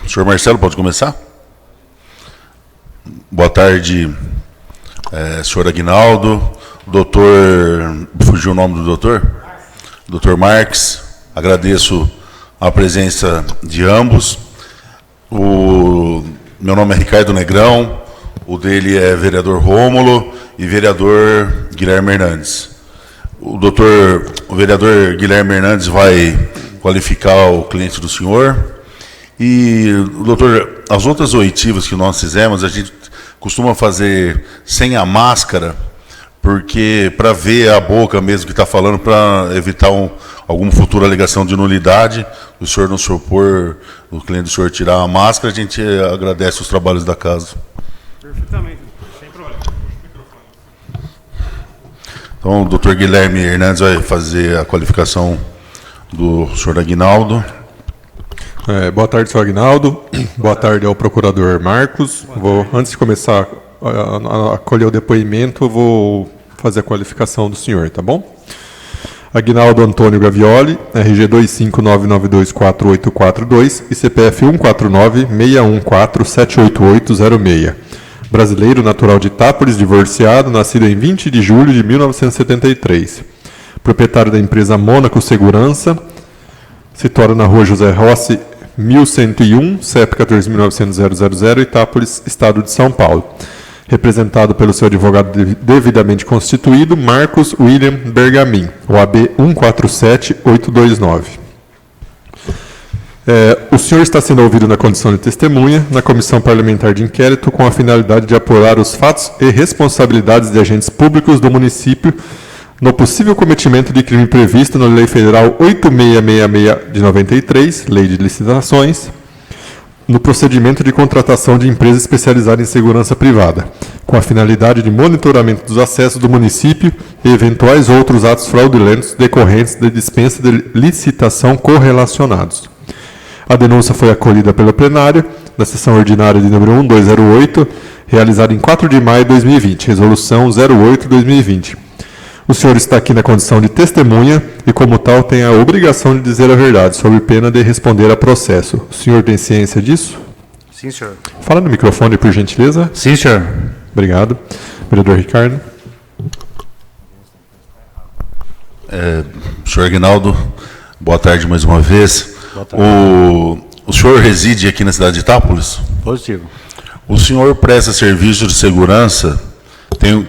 Senhor Marcelo, pode começar? Boa tarde, senhor Aguinaldo, doutor... Fugiu o nome do doutor? Doutor Marques. Agradeço a presença de ambos. Meu nome é Ricardo Negrão, o dele é vereador Rômulo e vereador Guilherme Hernandes. O vereador Guilherme Hernandes vai qualificar o cliente do senhor. E, doutor, as outras oitivas que nós fizemos, a gente costuma fazer sem a máscara, porque para ver a boca mesmo que está falando, para evitar alguma futura alegação de nulidade, o senhor não se opor, o cliente do senhor tirar a máscara, a gente agradece os trabalhos da casa. Perfeitamente, sem problema. Então, o doutor Guilherme Hernandes vai fazer a qualificação do senhor Aguinaldo. Boa tarde, senhor Aguinaldo. Boa tarde ao procurador Marcos. Antes de começar a colher o depoimento, eu vou fazer a qualificação do senhor, tá bom? Aguinaldo Antônio Gavioli, RG 259924842 e CPF 149-614-78806. Brasileiro, natural de Itápolis, divorciado, nascido em 20 de julho de 1973. Proprietário da empresa Mônaco Segurança, situada na rua José Rossi, 1101, CEP 14.900.000, Itápolis, Estado de São Paulo. Representado pelo seu advogado devidamente constituído, Marcos William Bergamin, OAB 147829. O senhor está sendo ouvido na condição de testemunha na Comissão Parlamentar de Inquérito com a finalidade de apurar os fatos e responsabilidades de agentes públicos do município no possível cometimento de crime previsto na Lei Federal 8666 de 93, Lei de Licitações, no procedimento de contratação de empresa especializada em segurança privada, com a finalidade de monitoramento dos acessos do município e eventuais outros atos fraudulentos decorrentes de dispensa de licitação correlacionados. A denúncia foi acolhida pelo plenário da sessão ordinária de número 1208, realizada em 4 de maio de 2020, resolução 08/2020. O senhor está aqui na condição de testemunha e, como tal, tem a obrigação de dizer a verdade, sob pena de responder a processo. O senhor tem ciência disso? Sim, senhor. Fala no microfone, por gentileza. Sim, senhor. Obrigado. Vereador Ricardo. Senhor Aguinaldo, boa tarde mais uma vez. Boa tarde. O senhor reside aqui na cidade de Itápolis? Positivo. O senhor presta serviço de segurança?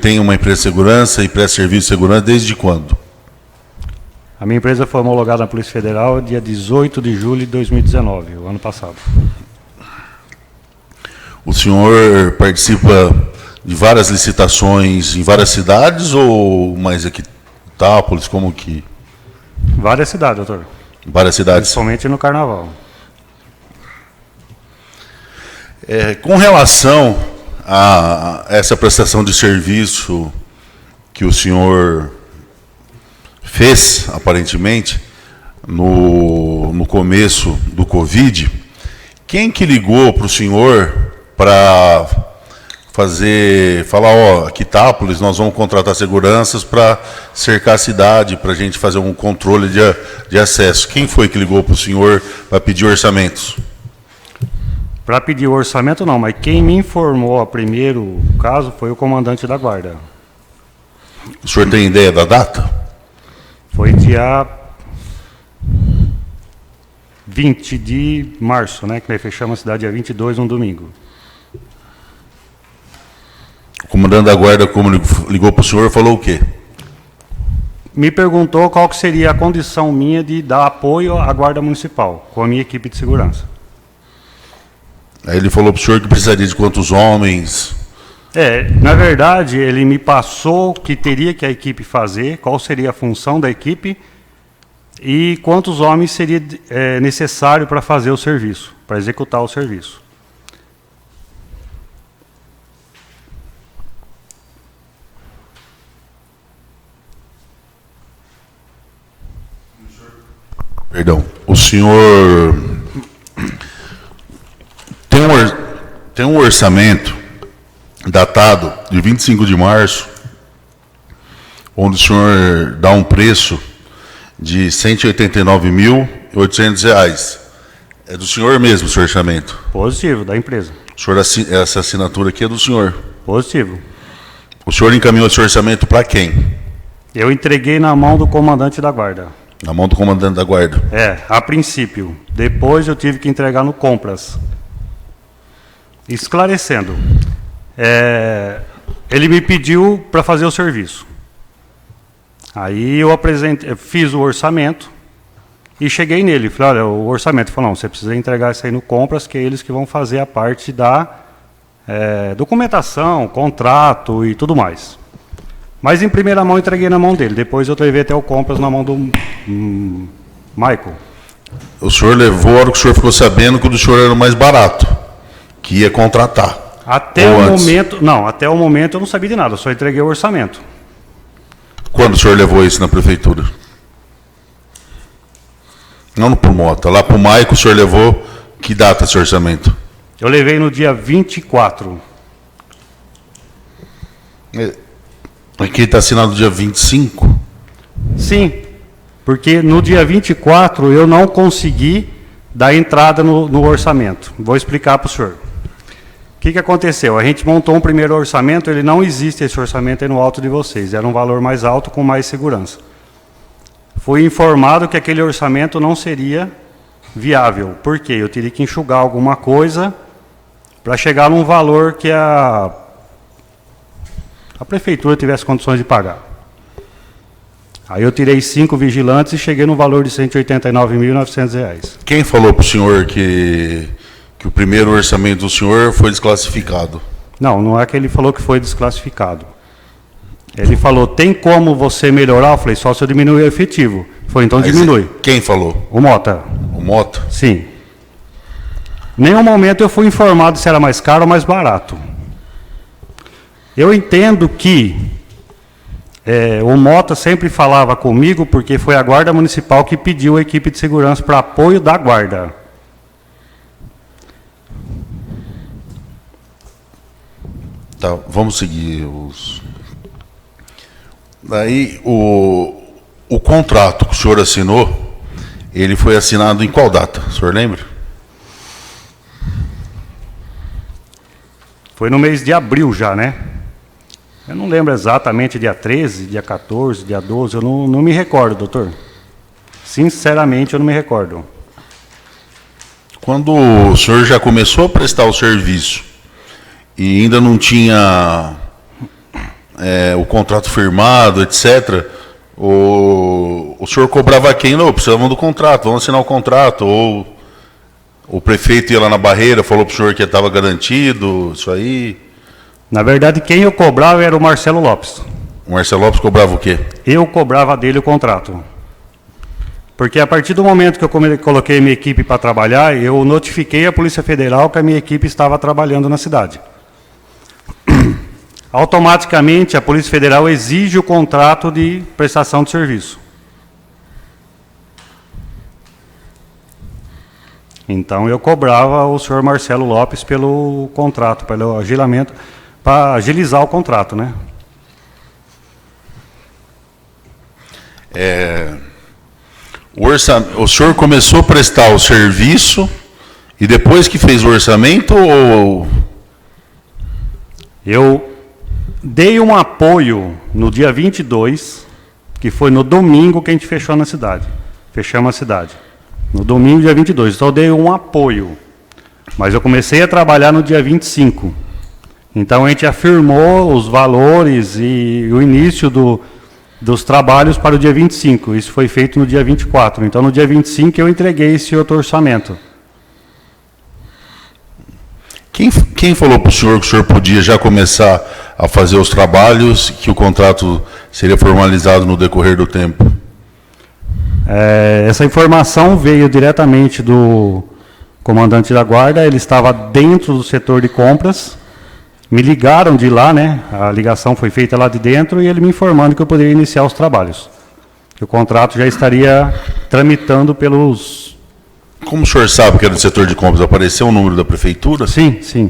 Tem uma empresa de segurança e presta serviço de segurança desde quando? A minha empresa foi homologada na Polícia Federal dia 18 de julho de 2019, o ano passado. O senhor participa de várias licitações em várias cidades ou mais aqui Itápolis, como que? Várias cidades, doutor. Várias cidades? Principalmente no Carnaval. Com relação a essa prestação de serviço que o senhor fez, aparentemente, no começo do Covid, quem que ligou para o senhor para falar, aqui Itápolis, nós vamos contratar seguranças para cercar a cidade, para a gente fazer um controle de acesso? Quem foi que ligou para o senhor para pedir orçamentos? Para pedir o orçamento, não, mas quem me informou a primeiro caso foi o comandante da guarda. O senhor tem ideia da data? Foi dia 20 de março, né? Que nós fechamos a cidade dia 22, um domingo. O comandante da guarda, como ligou para o senhor, falou o quê? Me perguntou qual que seria a condição minha de dar apoio à guarda municipal, com a minha equipe de segurança. Aí ele falou para o senhor que precisaria de quantos homens? Na verdade, ele me passou o que teria que a equipe fazer, qual seria a função da equipe e quantos homens seria necessário para fazer o serviço, para executar o serviço. Perdão, o senhor tem um orçamento datado de 25 de março, onde o senhor dá um preço de R$ 189.800. É do senhor mesmo esse orçamento? Positivo, da empresa. O senhor, essa assinatura aqui é do senhor. Positivo. O senhor encaminhou esse orçamento para quem? Eu entreguei na mão do comandante da guarda. Na mão do comandante da guarda. A princípio. Depois eu tive que entregar no Compras. Esclarecendo. Ele me pediu para fazer o serviço. Aí eu fiz o orçamento e cheguei nele. Falei, olha, o orçamento. Ele falou, não, você precisa entregar isso aí no Compras, que é eles que vão fazer a parte da documentação, contrato e tudo mais. Mas em primeira mão entreguei na mão dele. Depois eu levei até o Compras na mão do Michael. O senhor levou a hora que o senhor ficou sabendo que o do senhor era o mais barato, que ia contratar. Até o momento eu não sabia de nada, eu só entreguei o orçamento. Quando o senhor levou isso na prefeitura? Não pro Mota, lá pro Maico o senhor levou que data esse orçamento? Eu levei no dia 24. Aqui está assinado dia 25? Sim, porque no dia 24 eu não consegui dar entrada no orçamento. Vou explicar para o senhor. O que aconteceu? A gente montou um primeiro orçamento, ele não existe esse orçamento aí no alto de vocês, era um valor mais alto com mais segurança. Fui informado que aquele orçamento não seria viável, porque eu teria que enxugar alguma coisa para chegar num valor que a prefeitura tivesse condições de pagar. Aí eu tirei 5 vigilantes e cheguei no valor de R$ 189.900. Quem falou para o senhor que o primeiro orçamento do senhor foi desclassificado? Não é que ele falou que foi desclassificado. Ele falou, tem como você melhorar? Eu falei, só se eu diminuir o efetivo. Foi, então diminui. Quem falou? O Mota. O Mota? Sim. Nenhum momento eu fui informado se era mais caro ou mais barato. Eu entendo que o Mota sempre falava comigo porque foi a Guarda Municipal que pediu a equipe de segurança para apoio da Guarda. Tá, vamos seguir os... Daí, o contrato que o senhor assinou, ele foi assinado em qual data? O senhor lembra? Foi no mês de abril já, né? Eu não lembro exatamente, dia 13, dia 14, dia 12, eu não me recordo, doutor. Sinceramente, eu não me recordo. Quando o senhor já começou a prestar o serviço e ainda não tinha o contrato firmado, etc., o senhor cobrava quem? Não, precisavam do contrato, vamos assinar o contrato. Ou o prefeito ia lá na barreira, falou para o senhor que estava garantido, isso aí. Na verdade, quem eu cobrava era o Marcelo Lopes. O Marcelo Lopes cobrava o quê? Eu cobrava dele o contrato. Porque a partir do momento que eu coloquei minha equipe para trabalhar, eu notifiquei a Polícia Federal que a minha equipe estava trabalhando na cidade. Automaticamente, a Polícia Federal exige o contrato de prestação de serviço. Então, eu cobrava o senhor Marcelo Lopes pelo contrato, pelo agilamento, para agilizar o contrato, né? O senhor começou a prestar o serviço e depois que fez o orçamento ou... Eu dei um apoio no dia 22, que foi no domingo que a gente fechou na cidade. Fechamos a cidade. No domingo, dia 22. Então eu dei um apoio. Mas eu comecei a trabalhar no dia 25. Então a gente afirmou os valores e o início dos trabalhos para o dia 25. Isso foi feito no dia 24. Então no dia 25 eu entreguei esse outro orçamento. Quem falou para o senhor que o senhor podia já começar a fazer os trabalhos, que o contrato seria formalizado no decorrer do tempo? Essa informação veio diretamente do comandante da guarda, ele estava dentro do setor de compras, me ligaram de lá, né? A ligação foi feita lá de dentro e ele me informando que eu poderia iniciar os trabalhos. Que o contrato já estaria tramitando pelos... Como o senhor sabe que era do setor de compras? Apareceu o número da prefeitura? Sim, sim.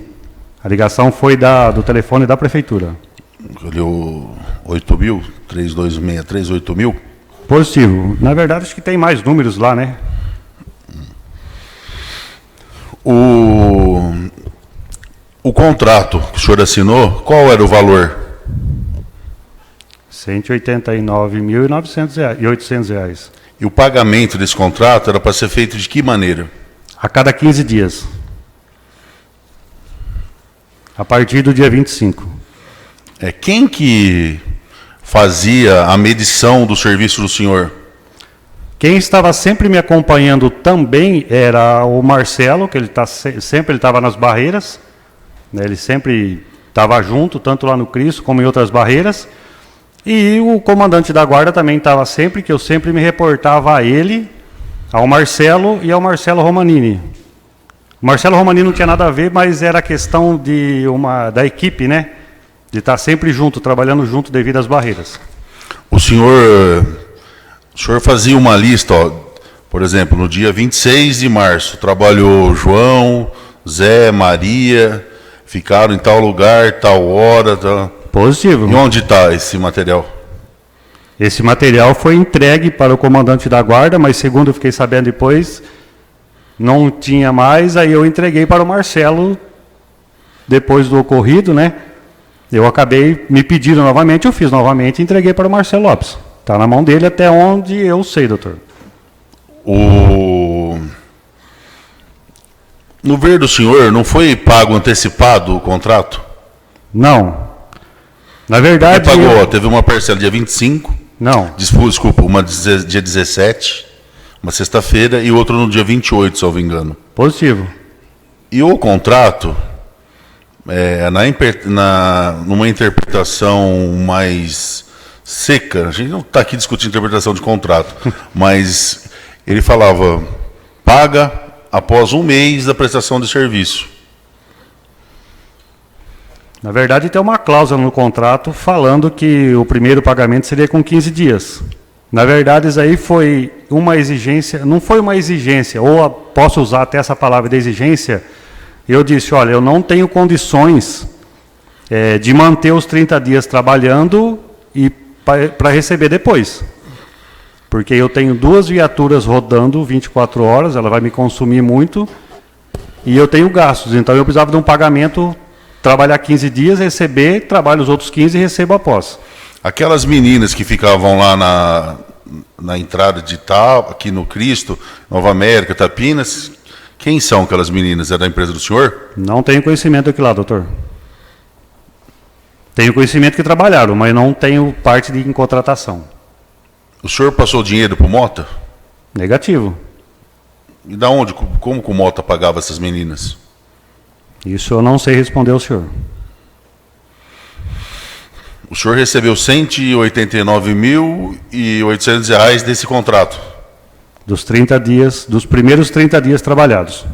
A ligação foi do telefone da prefeitura. Olhou 8.000, 3263, 8.000? Positivo. Na verdade, acho que tem mais números lá, né? O contrato que o senhor assinou, qual era o valor? R$ 189.800. E o pagamento desse contrato era para ser feito de que maneira? A cada 15 dias. A partir do dia 25. Quem que fazia a medição do serviço do senhor? Quem estava sempre me acompanhando também era o Marcelo, que ele sempre estava nas barreiras, né? Ele sempre estava junto, tanto lá no Cristo como em outras barreiras. E o comandante da guarda também estava sempre, que eu sempre me reportava a ele, ao Marcelo e ao Marcelo Romanini. O Marcelo Romanini não tinha nada a ver, mas era questão da equipe, né? De estar sempre junto, trabalhando junto devido às barreiras. O senhor fazia uma lista, ó, por exemplo, no dia 26 de março, trabalhou João, Zé, Maria, ficaram em tal lugar, tal hora. Tal... Positivo. E onde está esse material? Esse material foi entregue para o comandante da guarda, mas segundo eu fiquei sabendo depois, não tinha mais, aí eu entreguei para o Marcelo, depois do ocorrido, né? Eu acabei me pedindo novamente, eu fiz novamente e entreguei para o Marcelo Lopes. Está na mão dele até onde eu sei, doutor. No ver do senhor, não foi pago antecipado o contrato? Não. Na verdade... Ele pagou, teve uma parcela dia 25. Não. Desculpa, uma dia 17, uma sexta-feira, e outro no dia 28, se eu não me engano. Positivo. E o contrato, numa interpretação mais seca, a gente não está aqui discutindo interpretação de contrato, mas ele falava, paga após 1 mês da prestação de serviço. Na verdade, tem uma cláusula no contrato falando que o primeiro pagamento seria com 15 dias. Na verdade, isso aí foi uma exigência, não foi uma exigência, ou posso usar até essa palavra de exigência. Eu disse, olha, eu não tenho condições de manter os 30 dias trabalhando e para receber depois. Porque eu tenho 2 viaturas rodando 24 horas, ela vai me consumir muito, e eu tenho gastos, então eu precisava de um pagamento, trabalhar 15 dias, receber, trabalho os outros 15 e recebo após. Aquelas meninas que ficavam lá na entrada de aqui no Cristo, Nova América, Tapinas, quem são aquelas meninas? É da empresa do senhor? Não tenho conhecimento aqui lá, doutor. Tenho conhecimento que trabalharam, mas não tenho parte em contratação. O senhor passou dinheiro para o Mota? Negativo. E da onde? Como que o Mota pagava essas meninas? Isso eu não sei responder ao senhor. O senhor recebeu R$ 189.800 desse contrato? Dos 30 dias, dos primeiros 30 dias trabalhados.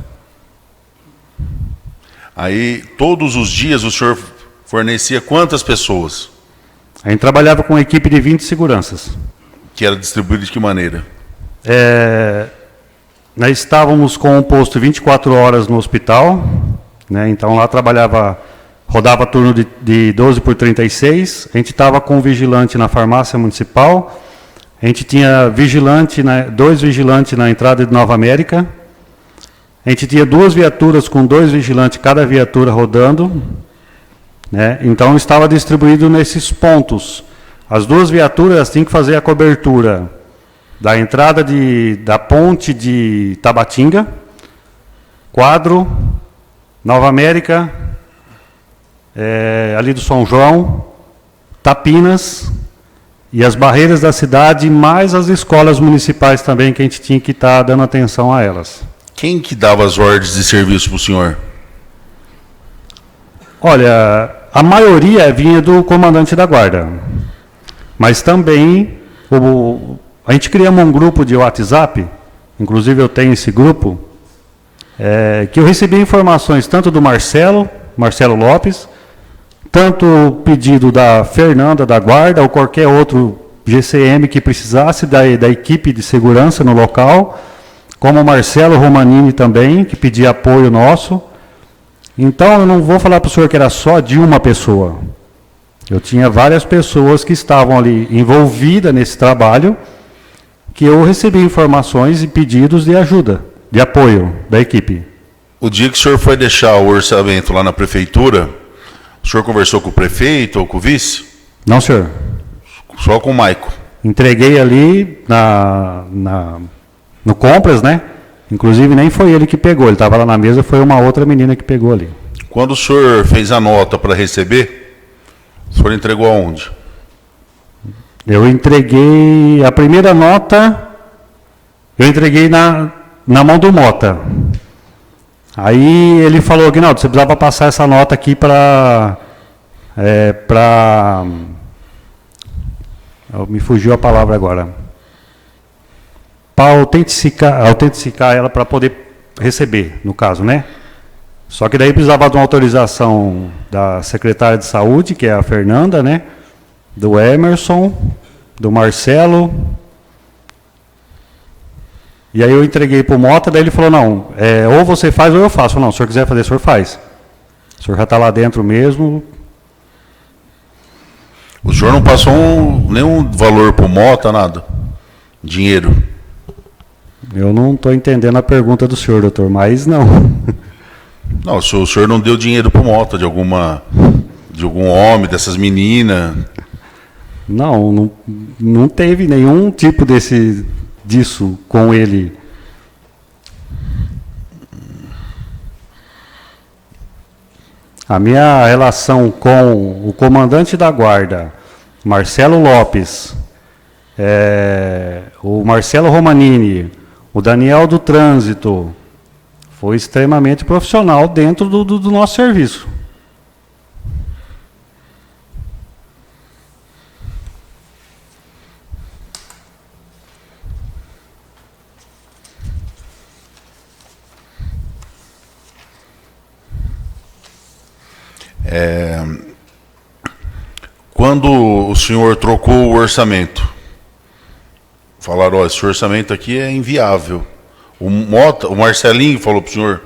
Aí, todos os dias, o senhor fornecia quantas pessoas? A gente trabalhava com uma equipe de 20 seguranças. Que era distribuído de que maneira? Nós estávamos com um posto 24 horas no hospital, né? Então lá rodava turno de 12 por 36, a gente estava com um vigilante na farmácia municipal, a gente tinha 2 vigilantes na entrada de Nova América, a gente tinha 2 viaturas com 2 vigilantes, cada viatura rodando, né? Então estava distribuído nesses pontos. As 2 viaturas tinham que fazer a cobertura da entrada da ponte de Tabatinga, Quadro, Nova América, ali do São João, Tapinas e as barreiras da cidade, mais as escolas municipais também, que a gente tinha que estar dando atenção a elas. Quem que dava as ordens de serviço para o senhor? Olha, a maioria vinha do comandante da guarda, mas também a gente criamos um grupo de WhatsApp, inclusive eu tenho esse grupo, que eu recebi informações tanto do Marcelo Lopes, tanto pedido da Fernanda da guarda ou qualquer outro GCM que precisasse da equipe de segurança no local, como o Marcelo Romanini também, que pedia apoio nosso. Então eu não vou falar para o senhor que era só de uma pessoa. Eu tinha várias pessoas que estavam ali envolvidas nesse trabalho, que eu recebi informações e pedidos de ajuda, de apoio da equipe. O dia que o senhor foi deixar o orçamento lá na prefeitura, o senhor conversou com o prefeito ou com o vice? Não, senhor. Só com o Maico. Entreguei ali no Compras, né? Inclusive nem foi ele que pegou, ele estava lá na mesa, foi uma outra menina que pegou ali. Quando o senhor fez a nota para receber, o senhor entregou aonde? Eu entreguei a primeira nota, eu entreguei na mão do Mota. Aí ele falou, Aguinaldo, você precisava passar essa nota aqui para me fugiu a palavra agora. Para autenticar ela para poder receber, no caso, né? Só que daí precisava de uma autorização da secretária de saúde, que é a Fernanda, né? Do Emerson, do Marcelo. E aí eu entreguei para o Mota, daí ele falou, não, ou você faz ou eu faço. Não, se o senhor quiser fazer, o senhor faz. O senhor já está lá dentro mesmo. O senhor não passou nenhum valor para o Mota, nada? Dinheiro? Eu não estou entendendo a pergunta do senhor, doutor, mas não. Não, o senhor não deu dinheiro para o Mota, de algum homem, dessas meninas? Não teve nenhum tipo disso com ele. A minha relação com o comandante da guarda, Marcelo Lopes, o Marcelo Romanini, o Daniel do Trânsito, foi extremamente profissional dentro do nosso serviço. Quando o senhor trocou o orçamento, falaram, esse orçamento aqui é inviável. O Marcelinho falou para o senhor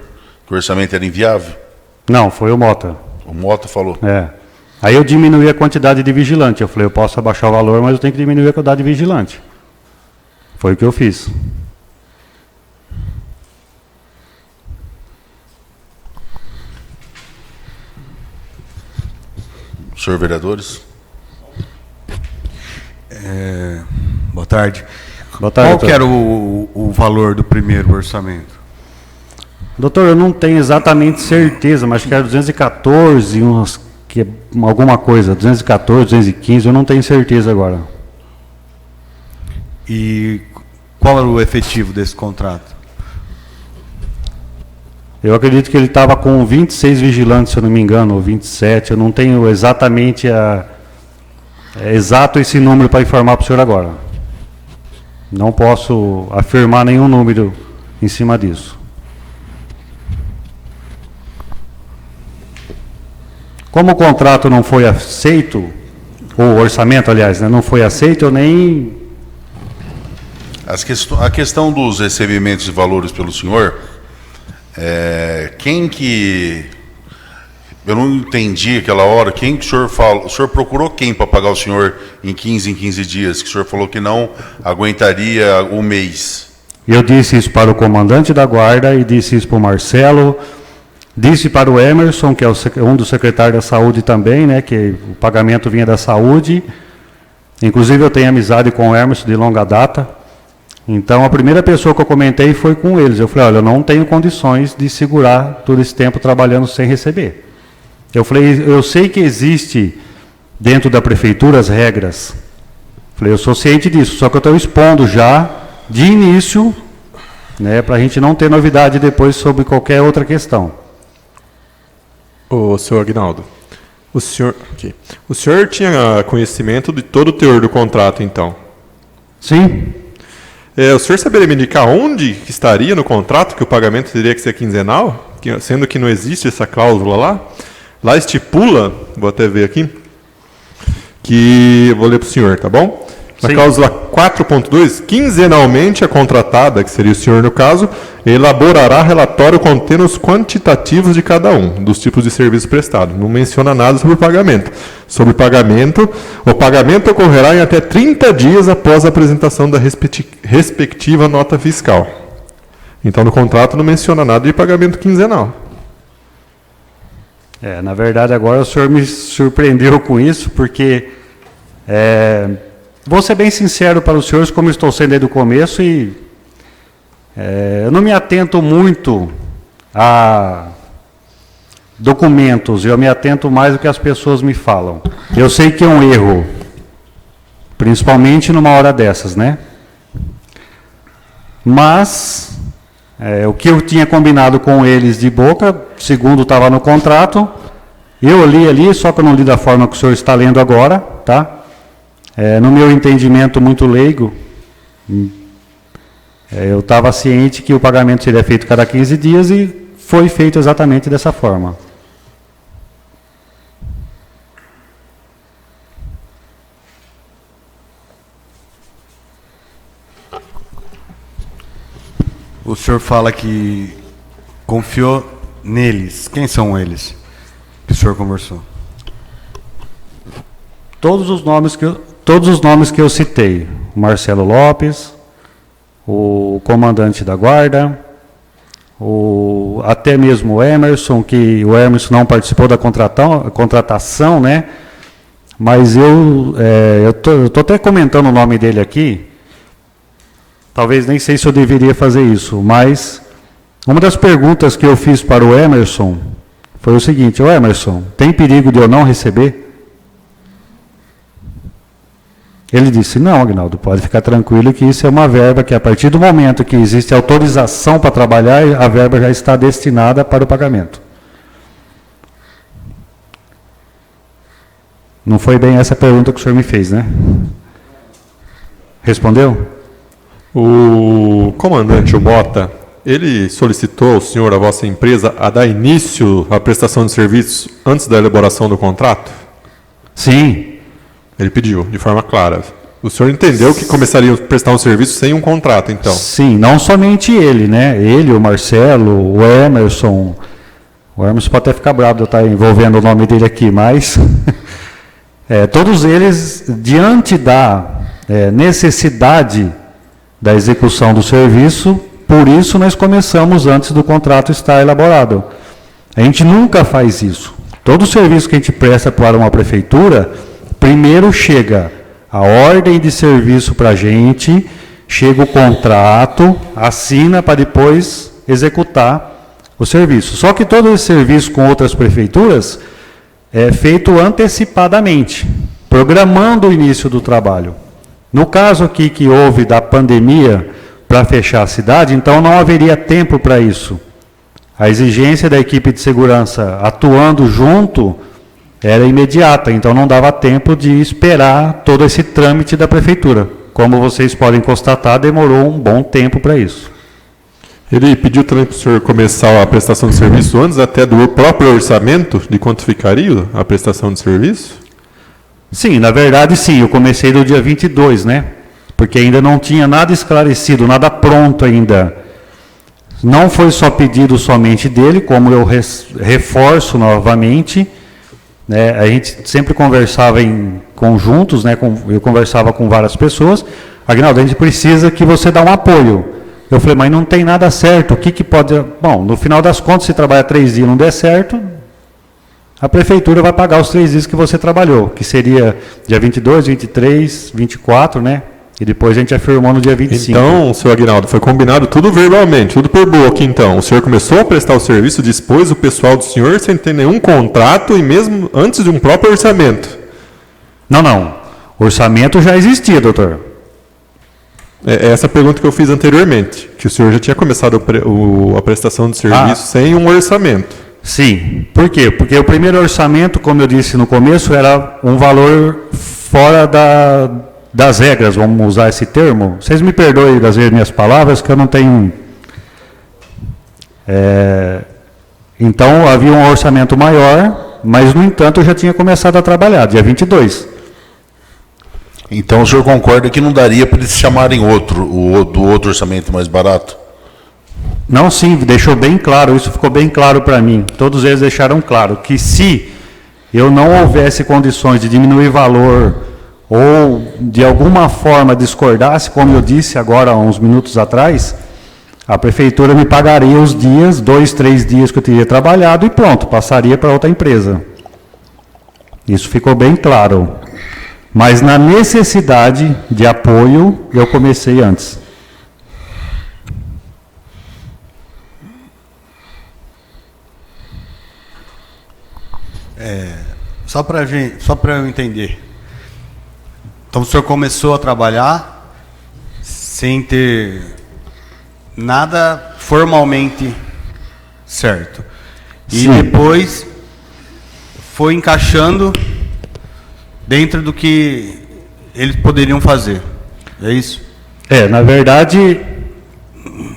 que o orçamento era inviável? Não, foi o Mota. O Mota falou. Aí eu diminuí a quantidade de vigilante. Eu falei, eu posso abaixar o valor, mas eu tenho que diminuir a quantidade de vigilante. Foi o que eu fiz. Senhor vereadores? Boa tarde. Boa tarde, Qual doutor. que era o valor do primeiro orçamento? Doutor, eu não tenho exatamente certeza, mas acho que era 214, alguma coisa, 214, 215, eu não tenho certeza agora. E qual era o efetivo desse contrato? Eu acredito que ele estava com 26 vigilantes, se eu não me engano, ou 27, eu não tenho exatamente exato esse número para informar para o senhor agora. Não posso afirmar nenhum número em cima disso. Como o contrato não foi aceito, ou o orçamento, aliás, né, não foi aceito, eu nem... A questão dos recebimentos de valores pelo senhor, quem que... Eu não entendi aquela hora, quem que o senhor fala? O senhor procurou quem para pagar o senhor em 15 dias? Que o senhor falou que não aguentaria um mês. Eu disse isso para o comandante da guarda e disse isso para o Marcelo, disse para o Emerson, que é um dos secretários da saúde também, né, que o pagamento vinha da saúde. Inclusive eu tenho amizade com o Emerson de longa data. Então a primeira pessoa que eu comentei foi com eles. Eu falei, olha, eu não tenho condições de segurar todo esse tempo trabalhando sem receber. Eu falei, eu sei que existe dentro da prefeitura as regras. Falei, eu sou ciente disso, só que eu estou expondo já de início, né, para a gente não ter novidade depois sobre qualquer outra questão. Ô, senhor Aguinaldo, o senhor tinha conhecimento de todo o teor do contrato, então? Sim. O senhor saberia me indicar onde estaria no contrato que o pagamento teria que ser quinzenal? Sendo que não existe essa cláusula lá? Lá estipula, vou até ver aqui, que, vou ler para o senhor, tá bom? Na Sim. cláusula 4.2, quinzenalmente a contratada, que seria o senhor no caso, elaborará relatório contendo os quantitativos de cada um, dos tipos de serviço prestado. Não menciona nada sobre pagamento. Sobre pagamento, o pagamento ocorrerá em até 30 dias após a apresentação da respectiva nota fiscal. Então, no contrato não menciona nada de pagamento quinzenal. Na verdade, agora o senhor me surpreendeu com isso, porque vou ser bem sincero para os senhores, como estou sendo desde o começo, e eu não me atento muito a documentos, eu me atento mais do que as pessoas me falam. Eu sei que é um erro, principalmente numa hora dessas, né? Mas o que eu tinha combinado com eles de boca, segundo estava no contrato, eu li ali, só que eu não li da forma que o senhor está lendo agora, tá? No meu entendimento muito leigo, eu estava ciente que o pagamento seria feito cada 15 dias e foi feito exatamente dessa forma. O senhor fala que confiou neles. Quem são eles que o senhor conversou? Todos os nomes que eu citei. O Marcelo Lopes, o comandante da guarda, até mesmo o Emerson, que o Emerson não participou da contratação, né? Mas eu estou até comentando o nome dele aqui. Talvez nem sei se eu deveria fazer isso, mas uma das perguntas que eu fiz para o Emerson foi o seguinte: ô Emerson, tem perigo de eu não receber? Ele disse: não, Aguinaldo, pode ficar tranquilo que isso é uma verba que a partir do momento que existe autorização para trabalhar, a verba já está destinada para o pagamento. Não foi bem essa pergunta que o senhor me fez, né? Respondeu? O comandante, o Mota, ele solicitou ao senhor, a vossa empresa, a dar início à prestação de serviços antes da elaboração do contrato? Sim. Ele pediu, de forma clara. O senhor entendeu que começaria a prestar um serviço sem um contrato, então? Sim, não somente ele, né? Ele, o Marcelo, o Emerson. O Emerson pode até ficar bravo de eu estar envolvendo o nome dele aqui, mas todos eles, diante da necessidade da execução do serviço, por isso nós começamos antes do contrato estar elaborado. A gente nunca faz isso. Todo serviço que a gente presta para uma prefeitura, primeiro chega a ordem de serviço para a gente, chega o contrato, assina para depois executar o serviço. Só que todo esse serviço com outras prefeituras é feito antecipadamente, programando o início do trabalho. No caso aqui que houve da pandemia para fechar a cidade, então não haveria tempo para isso. A exigência da equipe de segurança atuando junto era imediata, então não dava tempo de esperar todo esse trâmite da prefeitura. Como vocês podem constatar, demorou um bom tempo para isso. Ele pediu também para o senhor começar a prestação de serviço antes até do próprio orçamento, de quanto ficaria a prestação de serviço? Sim, na verdade sim, eu comecei do dia 22, né? Porque ainda não tinha nada esclarecido, nada pronto ainda. Não foi só pedido somente dele, como eu reforço novamente, né? A gente sempre conversava em conjuntos, né? Eu conversava com várias pessoas. Aguinaldo, a gente precisa que você dê um apoio. Eu falei, mas não tem nada certo, o que pode... Bom, no final das contas, se trabalhar 3 dias e não der certo, a prefeitura vai pagar os 3 dias que você trabalhou, que seria dia 22, 23, 24, né? E depois a gente afirmou no dia 25. Então, senhor Aguinaldo, foi combinado tudo verbalmente, tudo por boca, então. O senhor começou a prestar o serviço, dispôs o pessoal do senhor sem ter nenhum contrato e mesmo antes de um próprio orçamento. Não. O orçamento já existia, doutor. É essa pergunta que eu fiz anteriormente, que o senhor já tinha começado a prestação de serviço sem um orçamento. Sim. Por quê? Porque o primeiro orçamento, como eu disse no começo, era um valor fora das regras, vamos usar esse termo. Vocês me perdoem das minhas palavras, que eu não tenho... Então, havia um orçamento maior, mas, no entanto, eu já tinha começado a trabalhar, dia 22. Então o senhor concorda que não daria para eles chamarem do outro orçamento mais barato? Não, sim, deixou bem claro, isso ficou bem claro para mim. Todos eles deixaram claro que se eu não houvesse condições de diminuir valor ou de alguma forma discordasse, como eu disse agora há uns minutos atrás, A prefeitura me pagaria os dias, 2, 3 dias que eu teria trabalhado e pronto, passaria para outra empresa. Isso ficou bem claro. Mas na necessidade de apoio, eu comecei antes. Só para eu entender. Então o senhor começou a trabalhar sem ter nada formalmente certo. E Sim. depois foi encaixando dentro do que eles poderiam fazer. É isso? Na verdade,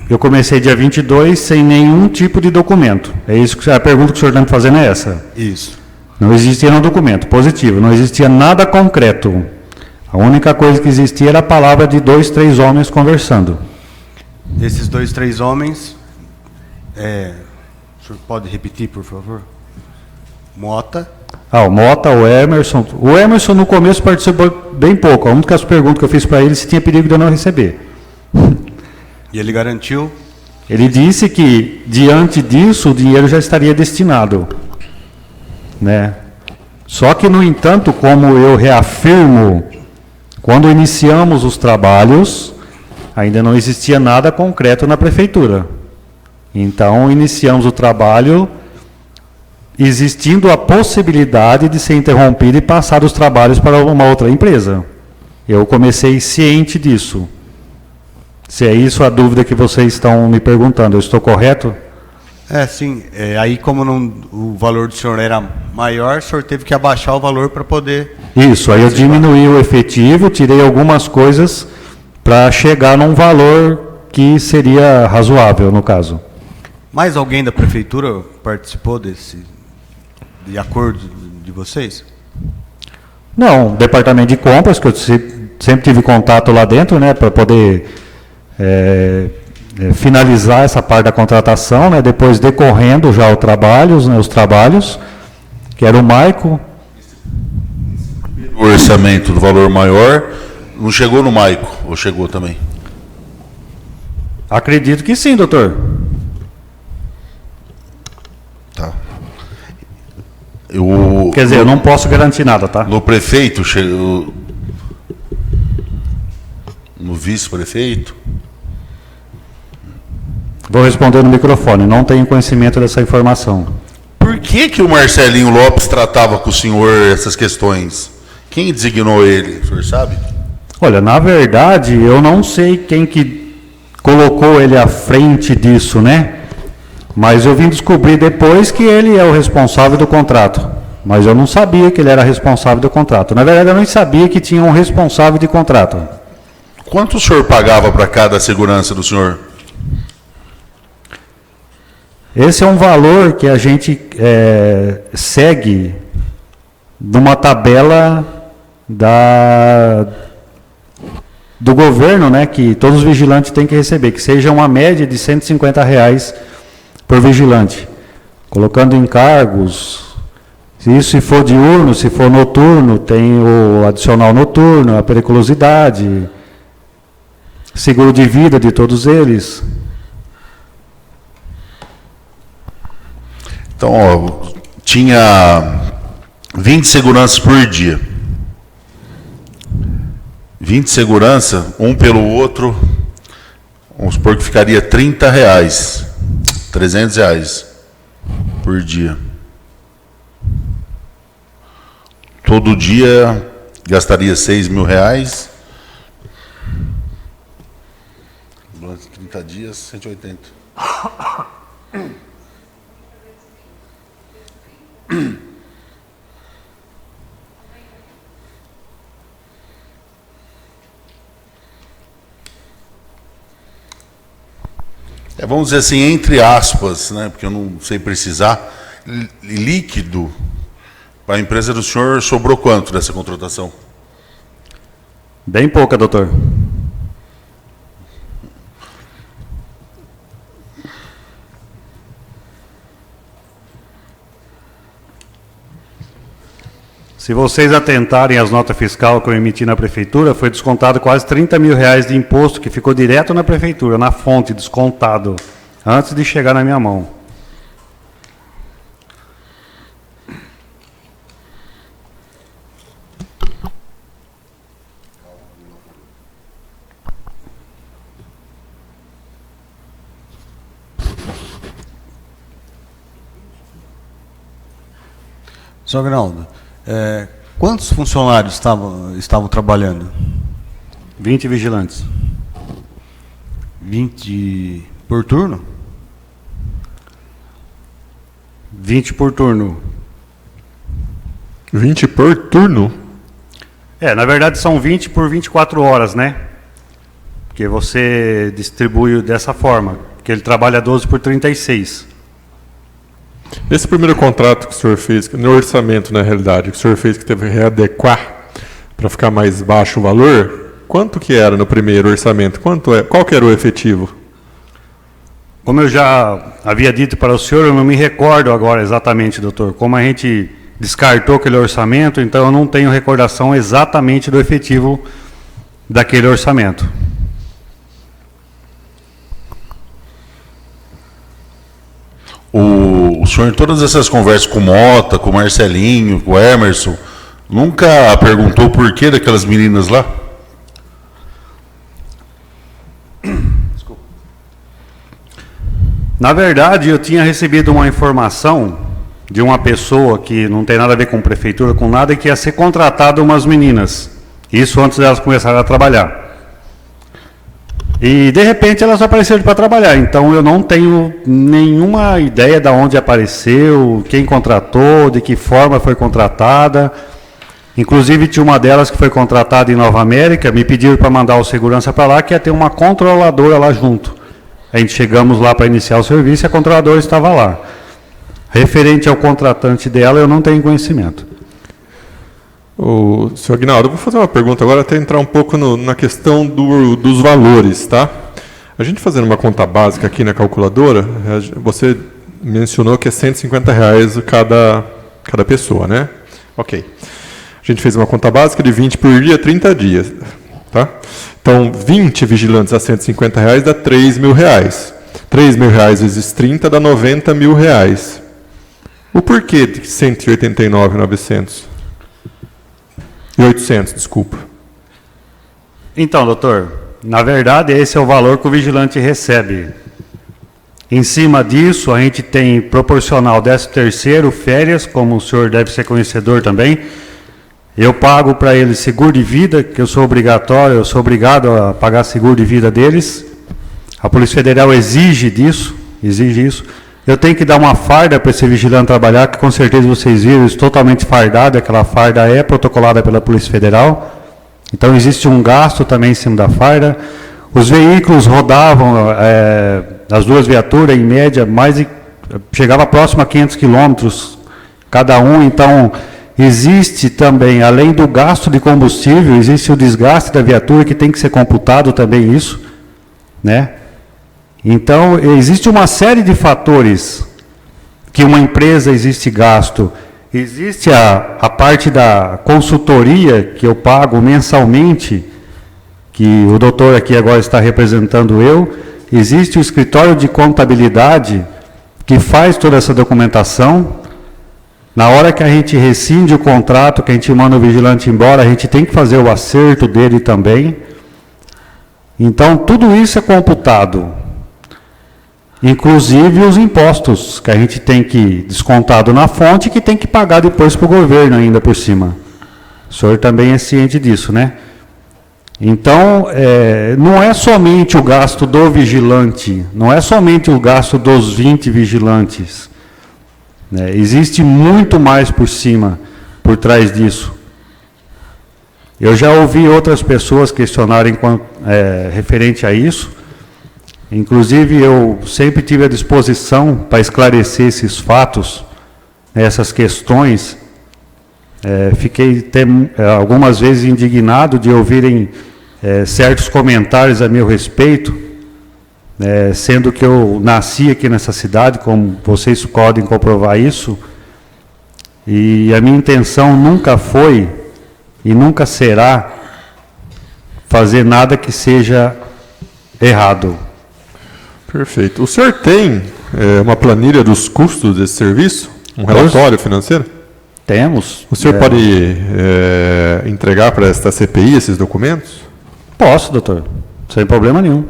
eu comecei dia 22 sem nenhum tipo de documento. É isso que a pergunta que o senhor está me fazendo é essa. Isso. Não existia um documento positivo, não existia nada concreto. A única coisa que existia era a palavra de 2, 3 homens conversando. Esses 2, 3 homens, o senhor pode repetir, por favor? Mota. O Mota, o Emerson. O Emerson no começo participou bem pouco. A única pergunta que eu fiz para ele se tinha perigo de eu não receber. E ele garantiu? Ele disse que, diante disso, o dinheiro já estaria destinado. Né? Só que, no entanto, como eu reafirmo, quando iniciamos os trabalhos, ainda não existia nada concreto na prefeitura. Então, iniciamos o trabalho existindo a possibilidade de ser interrompido e passar os trabalhos para uma outra empresa. Eu comecei ciente disso. Se é isso a dúvida que vocês estão me perguntando, eu estou correto? Sim. Aí, como o valor do senhor era maior, o senhor teve que abaixar o valor para poder... Isso, aí eu diminuí o efetivo, tirei algumas coisas para chegar num valor que seria razoável, no caso. Mais alguém da prefeitura participou de acordo de vocês? Não, departamento de compras, que eu sempre tive contato lá dentro, né, para poder finalizar essa parte da contratação, né, depois decorrendo já os trabalhos, que era o Maico. O orçamento do valor maior não chegou no Maico, ou chegou também? Acredito que sim, doutor. Tá. Quer dizer, eu não posso garantir nada, tá? No prefeito, no vice-prefeito, Vou responder no microfone, não tenho conhecimento dessa informação. por que o Marcelinho Lopes tratava com o senhor essas questões? Quem designou ele, o senhor sabe? Olha, na verdade, eu não sei quem que colocou ele à frente disso, né? Mas eu vim descobrir depois que ele é o responsável do contrato. Mas eu não sabia que ele era responsável do contrato. Na verdade, eu nem sabia que tinha um responsável de contrato. Quanto o senhor pagava para cada segurança do senhor? Esse é um valor que a gente segue numa tabela do governo, né, que todos os vigilantes têm que receber, que seja uma média de R$150 por vigilante. Colocando encargos, se for diurno, se for noturno, tem o adicional noturno, a periculosidade, seguro de vida de todos eles. Então, tinha 20 seguranças por dia. 20 segurança, um pelo outro, vamos supor que ficaria R$30, R$300 por dia. Todo dia gastaria R$6.000. 30 dias, 180. Vamos dizer assim, entre aspas, né, porque eu não sei precisar, líquido, para a empresa do senhor sobrou quanto dessa contratação? Bem pouca, doutor. Se vocês atentarem às notas fiscais que eu emiti na prefeitura, foi descontado quase R$30 mil de imposto que ficou direto na prefeitura, na fonte, descontado, antes de chegar na minha mão. Sr. Agnaldo, quantos funcionários estavam trabalhando? 20 vigilantes. 20 por turno? 20 por turno. 20 por turno? Na verdade são 20 por 24 horas, né? Porque você distribui dessa forma, que ele trabalha 12 por 36. Esse primeiro contrato que o senhor fez, no orçamento, na realidade, que o senhor fez que teve que readequar para ficar mais baixo o valor, quanto que era no primeiro orçamento? Qual que era o efetivo? Como eu já havia dito para o senhor, eu não me recordo agora exatamente, doutor. Como a gente descartou aquele orçamento, então eu não tenho recordação exatamente do efetivo daquele orçamento. O senhor, em todas essas conversas com o Mota, com o Marcelinho, com o Emerson, nunca perguntou o porquê daquelas meninas lá? Desculpa. Na verdade, eu tinha recebido uma informação de uma pessoa que não tem nada a ver com prefeitura, com nada, que ia ser contratada umas meninas. Isso antes delas começarem a trabalhar. E, de repente, elas apareceram para trabalhar. Então, eu não tenho nenhuma ideia de onde apareceu, quem contratou, de que forma foi contratada. Inclusive, tinha uma delas que foi contratada em Nova América, me pediram para mandar o segurança para lá, que ia ter uma controladora lá junto. A gente chegamos lá para iniciar o serviço e a controladora estava lá. Referente ao contratante dela, eu não tenho conhecimento. Senhor Agnaldo, eu vou fazer uma pergunta agora, até entrar um pouco na questão dos valores, tá? A gente fazendo uma conta básica aqui na calculadora, você mencionou que é R$150 cada pessoa, né? Ok. A gente fez uma conta básica de 20 por dia, 30 dias, tá? Então, 20 vigilantes a R$150 dá R$3 mil. R$3 mil vezes 30 dá R$90 mil. O porquê de 189.900? E 800, desculpa. Então, doutor, na verdade, esse é o valor que o vigilante recebe. Em cima disso, a gente tem proporcional 13º, férias, como o senhor deve ser conhecedor também. Eu pago para eles seguro de vida, que eu sou obrigado a pagar seguro de vida deles. A Polícia Federal exige isso. Eu tenho que dar uma farda para esse vigilante trabalhar, que com certeza vocês viram, isso totalmente fardado, aquela farda é protocolada pela Polícia Federal. Então existe um gasto também em cima da farda. Os veículos rodavam, as duas viaturas, em média, chegava próximo a 500 quilômetros cada um. Então existe também, além do gasto de combustível, existe o desgaste da viatura, que tem que ser computado também isso, né? Então, existe uma série de fatores que uma empresa existe gasto. Existe a parte da consultoria que eu pago mensalmente, que o doutor aqui agora está representando eu. Existe o escritório de contabilidade que faz toda essa documentação. Na hora que a gente rescinde o contrato, que a gente manda o vigilante embora, a gente tem que fazer o acerto dele também. Então, tudo isso é computado. Inclusive os impostos, que a gente tem que descontado na fonte, que tem que pagar depois para o governo ainda por cima. O senhor também é ciente disso, né? Então, não é somente o gasto do vigilante, não é somente o gasto dos 20 vigilantes. Né? Existe muito mais por cima, por trás disso. Eu já ouvi outras pessoas questionarem referente a isso. Inclusive, eu sempre tive à disposição para esclarecer esses fatos, essas questões. Fiquei até algumas vezes indignado de ouvirem certos comentários a meu respeito, sendo que eu nasci aqui nessa cidade, como vocês podem comprovar isso. E a minha intenção nunca foi e nunca será fazer nada que seja errado. Perfeito. O senhor tem uma planilha dos custos desse serviço? Um relatório financeiro? Temos. O senhor pode entregar para esta CPI esses documentos? Posso, doutor. Sem problema nenhum.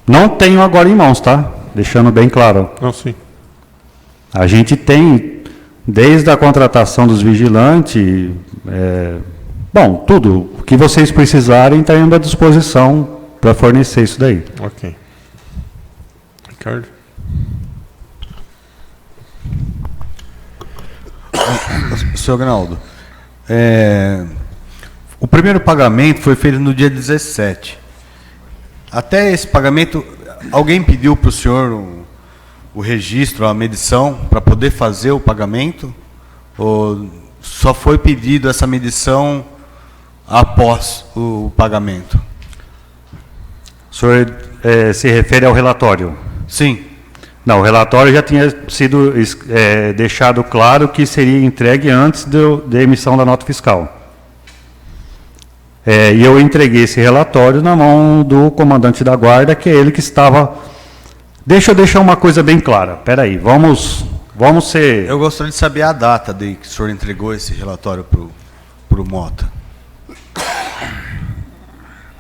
Não tenho agora em mãos, tá? Deixando bem claro. Não, sim. A gente tem, desde a contratação dos vigilantes, bom, tudo. O que vocês precisarem, está indo à disposição para fornecer isso daí. Ok. Ricardo? Senhor Agnaldo, o primeiro pagamento foi feito no dia 17. Até esse pagamento, alguém pediu para o senhor o registro, a medição, para poder fazer o pagamento? Ou só foi pedido essa medição após o pagamento? O senhor se refere ao relatório? Sim. Não, o relatório já tinha sido deixado claro que seria entregue antes da emissão da nota fiscal. E eu entreguei esse relatório na mão do comandante da guarda, que é ele que estava... Deixa eu deixar uma coisa bem clara. Espera aí, vamos ser... Eu gostaria de saber a data de que o senhor entregou esse relatório para o Mota.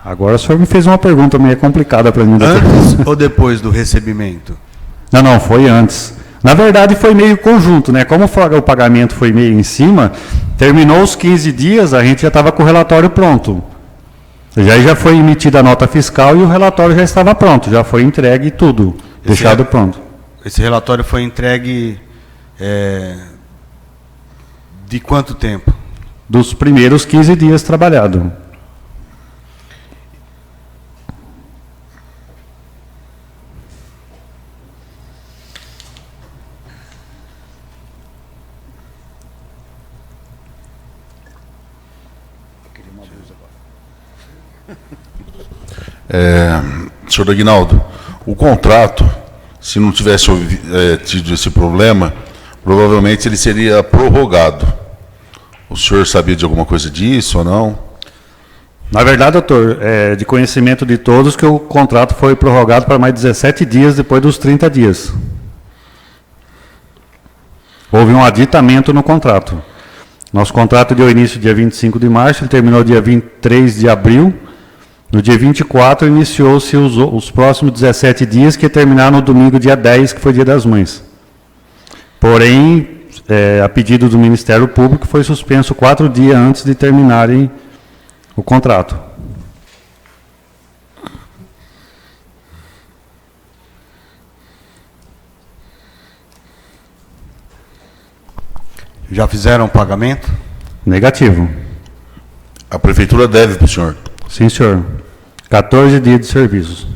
Agora o senhor me fez uma pergunta meio complicada para mim. Antes ou depois do recebimento? Não, foi antes. Na verdade, foi meio conjunto, né? Como o pagamento foi meio em cima, terminou os 15 dias, a gente já estava com o relatório pronto. Já foi emitida a nota fiscal e o relatório já estava pronto, já foi entregue tudo, deixado pronto. Esse relatório foi entregue de quanto tempo? Dos primeiros 15 dias trabalhado. Senhor Aguinaldo, o contrato, se não tivesse tido esse problema, provavelmente ele seria prorrogado. O senhor sabia de alguma coisa disso ou não? Na verdade, doutor, é de conhecimento de todos que o contrato foi prorrogado para mais 17 dias depois dos 30 dias. Houve um aditamento no contrato. Nosso contrato deu início dia 25 de março, ele terminou dia 23 de abril. No dia 24, iniciou-se os próximos 17 dias, que terminaram no domingo, dia 10, que foi dia das mães. Porém, a pedido do Ministério Público, foi suspenso 4 dias antes de terminarem o contrato. Já fizeram o pagamento? Negativo. A prefeitura deve para o senhor. Sim, senhor. 14 dias de serviços.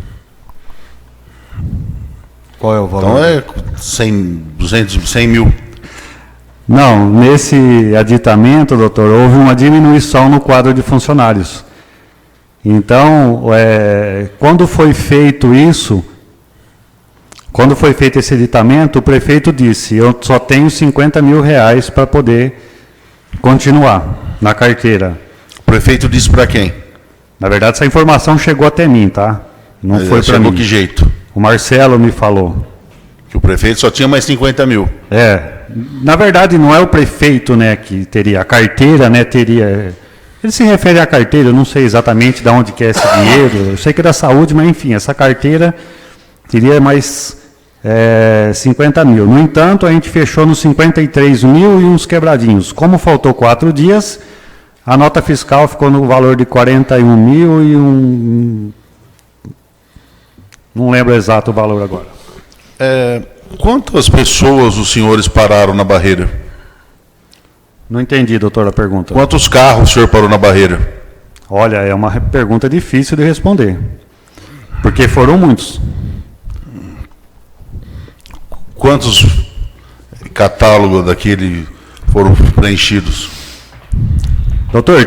Qual é o valor? Então é 100, 200, 100 mil. Não, nesse aditamento, doutor, houve uma diminuição no quadro de funcionários. Então, quando foi feito isso, quando foi feito esse aditamento, o prefeito disse, eu só tenho 50 mil reais para poder continuar na carteira. O prefeito disse para quem? Na verdade, essa informação chegou até mim, tá? Não foi para mim. Que jeito? O Marcelo me falou. Que o prefeito só tinha mais 50 mil. Na verdade, não é o prefeito, né, que teria a carteira, né, teria... Ele se refere à carteira, eu não sei exatamente de onde que é esse dinheiro, eu sei que é da saúde, mas enfim, essa carteira teria mais 50 mil. No entanto, a gente fechou nos 53 mil e uns quebradinhos. Como faltou 4 dias, a nota fiscal ficou no valor de 41 mil e não lembro exato o valor agora. Quantas pessoas os senhores pararam na barreira? Não entendi, doutor, a pergunta. Quantos carros o senhor parou na barreira? Olha, é uma pergunta difícil de responder, porque foram muitos. Quantos catálogos daquele foram preenchidos? Doutor,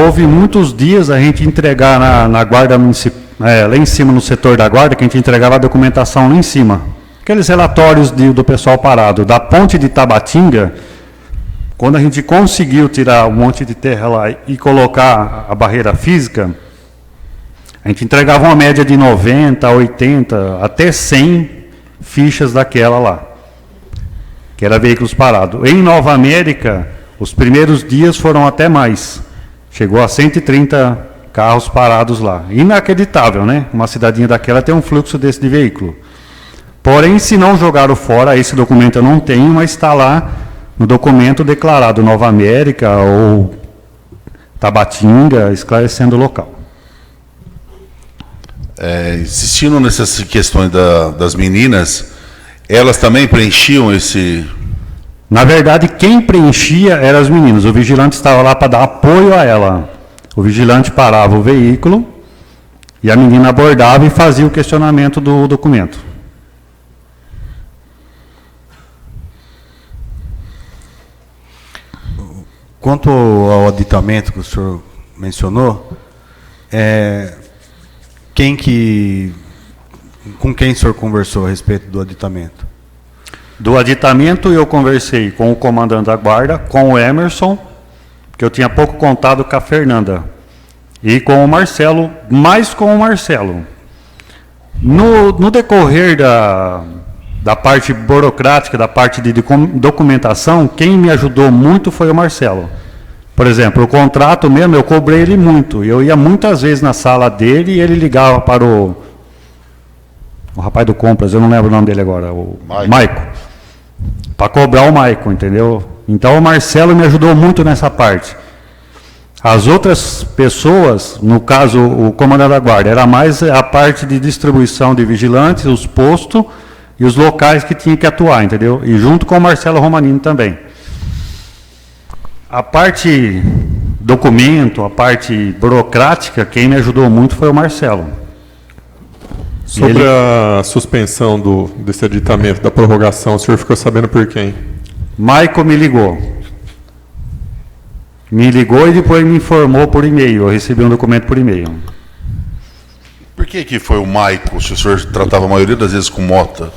houve muitos dias a gente entregar na guarda municipal, lá em cima no setor da guarda, que a gente entregava a documentação lá em cima. Aqueles relatórios do pessoal parado. Da ponte de Tabatinga, Quando a gente conseguiu tirar um monte de terra lá e colocar a barreira física, a gente entregava uma média de 90, 80, até 100 fichas daquela lá, que era veículos parados. Em Nova América, os primeiros dias foram até mais. Chegou a 130 carros parados lá. Inacreditável, né? Uma cidadinha daquela tem um fluxo desse de veículo. Porém, se não jogaram fora, esse documento eu não tenho, mas está lá no documento declarado Nova América ou Tabatinga, esclarecendo o local. Insistindo nessas questões das meninas, elas também preenchiam esse... Na verdade, quem preenchia eram as meninas. O vigilante estava lá para dar apoio a ela. O vigilante parava o veículo e a menina abordava e fazia o questionamento do documento. Quanto ao aditamento que o senhor mencionou, com quem o senhor conversou a respeito do aditamento? Do aditamento eu conversei com o comandante da guarda, com o Emerson, que eu tinha pouco contato com a Fernanda, e com o Marcelo, mais com o Marcelo. No decorrer da parte burocrática, da parte de documentação, quem me ajudou muito foi o Marcelo. Por exemplo, o contrato mesmo, eu cobrei ele muito. Eu ia muitas vezes na sala dele e ele ligava para o rapaz do Compras, eu não lembro o nome dele agora, o Maico. Para cobrar o Maico, entendeu? Então o Marcelo me ajudou muito nessa parte. As outras pessoas, no caso o comandante da guarda, era mais a parte de distribuição de vigilantes, os postos e os locais que tinha que atuar, entendeu? E junto com o Marcelo Romanini também. A parte documento, a parte burocrática, quem me ajudou muito foi o Marcelo. Sobre a suspensão desse aditamento, da prorrogação, o senhor ficou sabendo por quem? Maico me ligou. Me ligou e depois me informou por e-mail. Eu recebi um documento por e-mail. Por que foi o Maico, se o senhor tratava a maioria das vezes com Mota?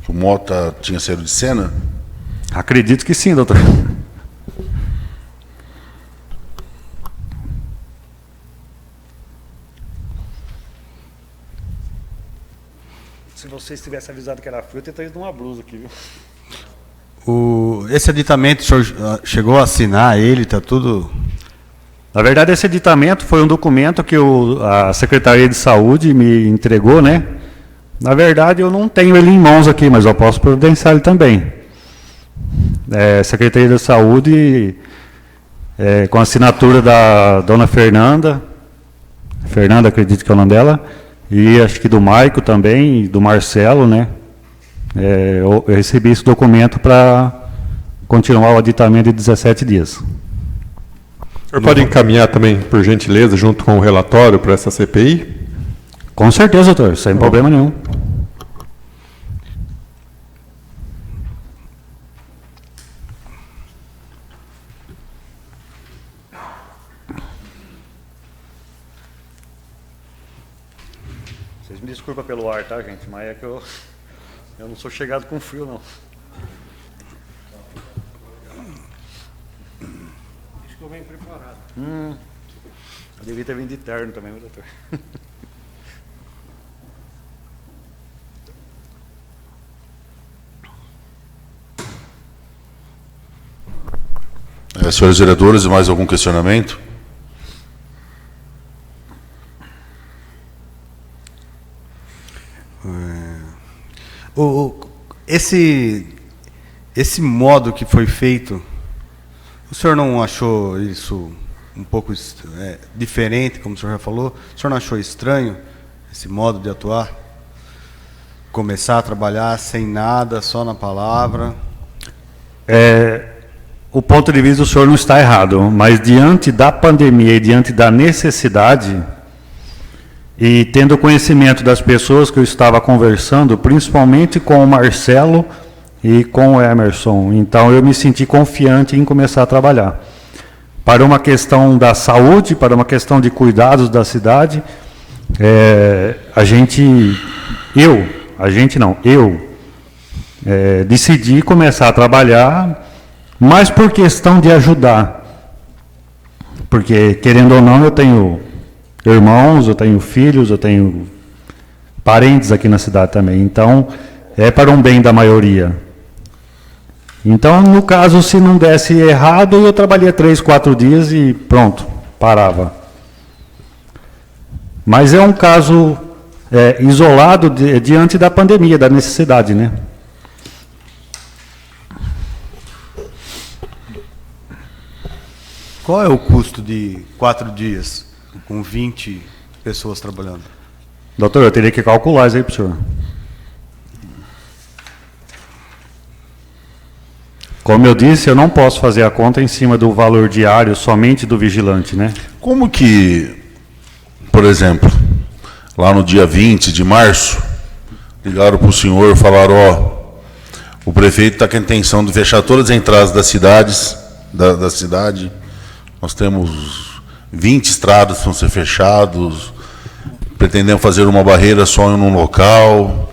Que o Mota tinha saído de cena? Acredito que sim, doutor. Se vocês tivessem avisado que era frio, eu teria trazido uma blusa aqui, viu? Esse aditamento, o senhor chegou a assinar ele, está tudo... Na verdade, esse aditamento foi um documento que a Secretaria de Saúde me entregou, né? Na verdade, eu não tenho ele em mãos aqui, mas eu posso providenciar ele também. Secretaria de Saúde, com a assinatura da dona Fernanda, acredito que é o nome dela, e acho que do Maico também, e do Marcelo, né? Eu recebi esse documento para continuar o aditamento de 17 dias. O senhor pode encaminhar também, por gentileza, junto com o relatório para essa CPI? Com certeza, doutor, sem problema nenhum. Vocês me desculpem pelo ar, tá, gente? Mas é que eu não sou chegado com frio, não. Acho que eu venho preparado. Eu devia ter vindo de terno também, meu doutor. Senhores vereadores, mais algum questionamento? Esse modo que foi feito, o senhor não achou isso um pouco diferente, como o senhor já falou? O senhor não achou estranho esse modo de atuar? Começar a trabalhar sem nada, só na palavra? O ponto de vista do senhor não está errado, mas diante da pandemia e diante da necessidade, e tendo conhecimento das pessoas que eu estava conversando, principalmente com o Marcelo e com o Emerson, então eu me senti confiante em começar a trabalhar. Para uma questão da saúde, para uma questão de cuidados da cidade, eu decidi começar a trabalhar mas por questão de ajudar. Porque, querendo ou não, eu tenho irmãos, eu tenho filhos, eu tenho parentes aqui na cidade também. Então, é para um bem da maioria. Então, no caso, se não desse errado, eu trabalhia 3, 4 dias e pronto, parava. Mas é um caso isolado diante da pandemia, da necessidade, né? Qual é o custo de 4 dias com 20 pessoas trabalhando? Doutor, eu teria que calcular isso aí para o senhor. Como eu disse, eu não posso fazer a conta em cima do valor diário somente do vigilante, né? Como que, por exemplo, lá no dia 20 de março, ligaram para o senhor e falaram, o prefeito está com a intenção de fechar todas as entradas das cidades, da cidade. Nós temos 20 estradas que vão ser fechados, pretendemos fazer uma barreira só em um local.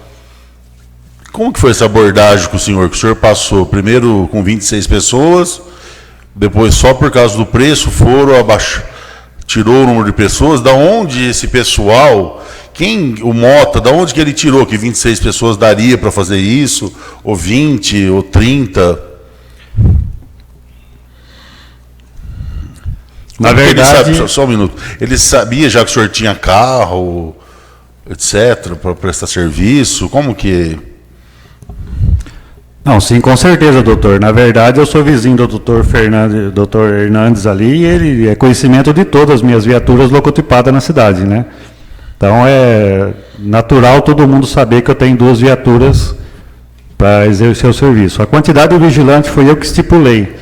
Como que foi essa abordagem com o senhor? Que o senhor passou primeiro com 26 pessoas, depois só por causa do preço foram abaixo, tirou o número de pessoas. Da onde esse pessoal, o Mota, da onde que ele tirou que 26 pessoas daria para fazer isso, ou 20, ou 30? Na verdade... Só um minuto. Ele sabia já que o senhor tinha carro, etc., para prestar serviço? Como que... Não, sim, com certeza, doutor. Na verdade, eu sou vizinho do doutor Hernandes ali, e ele é conhecimento de todas as minhas viaturas locotipadas na cidade, né? Então, é natural todo mundo saber que eu tenho 2 viaturas para exercer o serviço. A quantidade de vigilante foi eu que estipulei.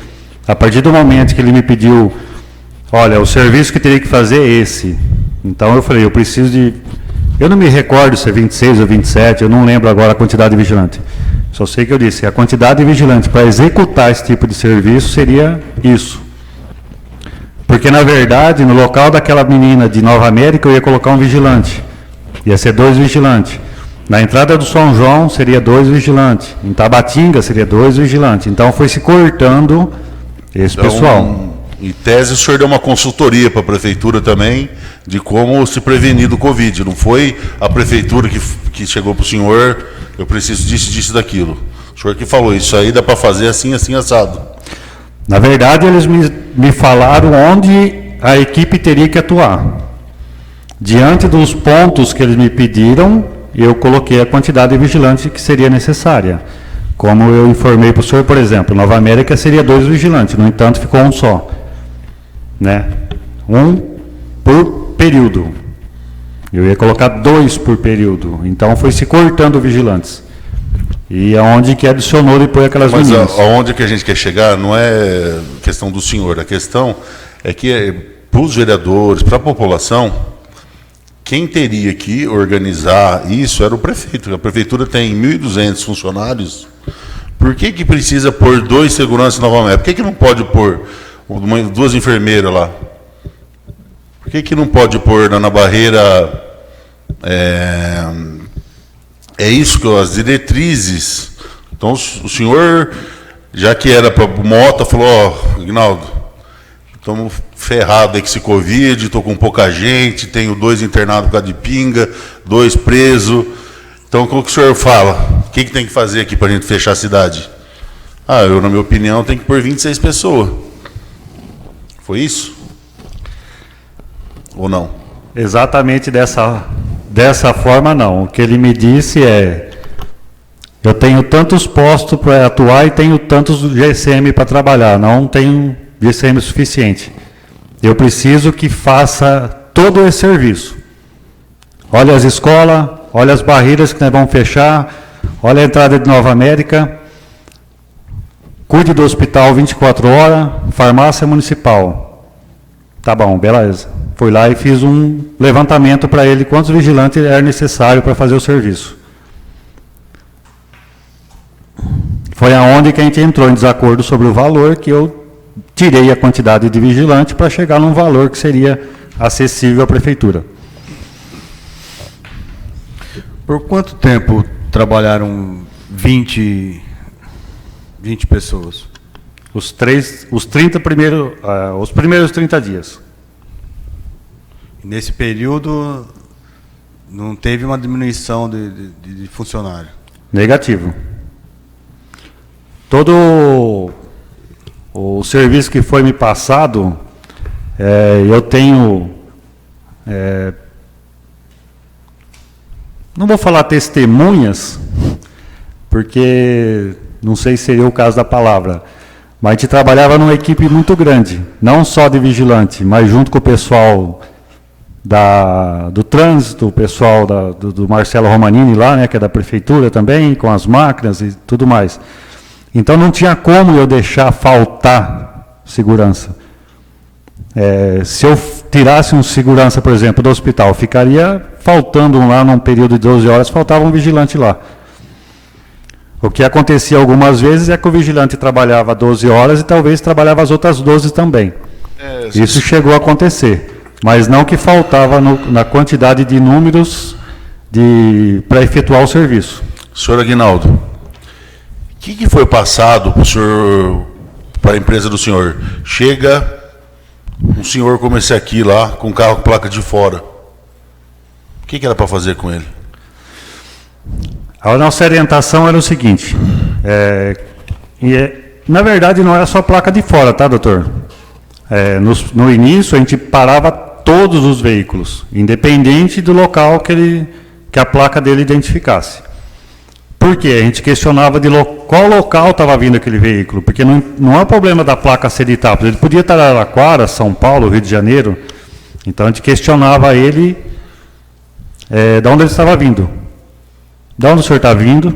A partir do momento que ele me pediu, olha, o serviço que teria que fazer é esse. Então, eu falei, eu preciso de... Eu não me recordo se é 26 ou 27, eu não lembro agora a quantidade de vigilante. Só sei que eu disse, a quantidade de vigilante para executar esse tipo de serviço seria isso. Porque, na verdade, no local daquela menina de Nova América, eu ia colocar um vigilante. Ia ser 2 vigilantes. Na entrada do São João, seria 2 vigilantes. Em Tabatinga, seria 2 vigilantes. Então, foi se cortando esse pessoal. Em tese, o senhor deu uma consultoria para a prefeitura também de como se prevenir do Covid. Não foi a prefeitura que chegou para o senhor, eu preciso disso, daquilo. O senhor que falou, isso aí dá para fazer assim, assim, assado. Na verdade, eles me falaram onde a equipe teria que atuar. Diante dos pontos que eles me pediram, eu coloquei a quantidade de vigilante que seria necessária. Como eu informei para o senhor, por exemplo, Nova América seria 2 vigilantes, no entanto, ficou um só. Né? 1 por período. Eu ia colocar 2 por período. Então foi se cortando vigilantes. E aonde que adicionou depois aquelas meninas. Mas aonde que a gente quer chegar não é questão do senhor. A questão é que para os vereadores, para a população, quem teria que organizar isso era o prefeito. A prefeitura tem 1.200 funcionários. Por que precisa pôr 2 seguranças novamente? Por que não pode pôr 2 enfermeiras lá? Por que não pode pôr na barreira? É isso que as diretrizes. Então, o senhor, já que era para Mota, falou, Ignaldo, estamos ferrados aí com esse Covid, estou com pouca gente, tenho 2 internados por causa de pinga, 2 presos. Então, como que o senhor fala? O que tem que fazer aqui para a gente fechar a cidade? Eu, na minha opinião, tenho que pôr 26 pessoas. Foi isso? Ou não? Exatamente dessa forma, não. O que ele me disse é, eu tenho tantos postos para atuar e tenho tantos GCM para trabalhar, não tenho GCM suficiente. Eu preciso que faça todo esse serviço. Olha as escolas, olha as barreiras que nós vamos fechar, olha a entrada de Nova América, cuide do hospital 24 horas, farmácia municipal. Tá bom, beleza. Fui lá e fiz um levantamento para ele, quantos vigilantes era necessário para fazer o serviço. Foi aonde que a gente entrou em desacordo sobre o valor, que eu tirei a quantidade de vigilante para chegar num valor que seria acessível à prefeitura. Por quanto tempo trabalharam 20 pessoas? Os 30 primeiros, os primeiros 30 dias. Nesse período, não teve uma diminuição de funcionário? Negativo. Todo o serviço que foi me passado, eu tenho... não vou falar testemunhas, porque não sei se seria o caso da palavra, mas a gente trabalhava numa equipe muito grande, não só de vigilante, mas junto com o pessoal do trânsito, o pessoal do Marcelo Romanini lá, né, que é da prefeitura também, com as máquinas e tudo mais. Então não tinha como eu deixar faltar segurança. Se eu tirasse um segurança, por exemplo, do hospital, ficaria faltando lá num período de 12 horas, faltava um vigilante lá. O que acontecia algumas vezes é que o vigilante trabalhava 12 horas e talvez trabalhava as outras 12 também. Isso chegou a acontecer. Mas não que faltava na quantidade de números para efetuar o serviço. Senhor Aguinaldo, o que foi passado para a empresa do senhor? Chega um senhor como esse aqui lá, com carro com placa de fora. O que era para fazer com ele? A nossa orientação era o seguinte, na verdade não era só placa de fora, tá, doutor? No início a gente parava todos os veículos, independente do local que a placa dele identificasse. Por quê? A gente questionava de qual local estava vindo aquele veículo, porque não é o problema da placa ser de Itápolis, ele podia estar em Araraquara, São Paulo, Rio de Janeiro, então a gente questionava ele de onde ele estava vindo. De onde o senhor está vindo?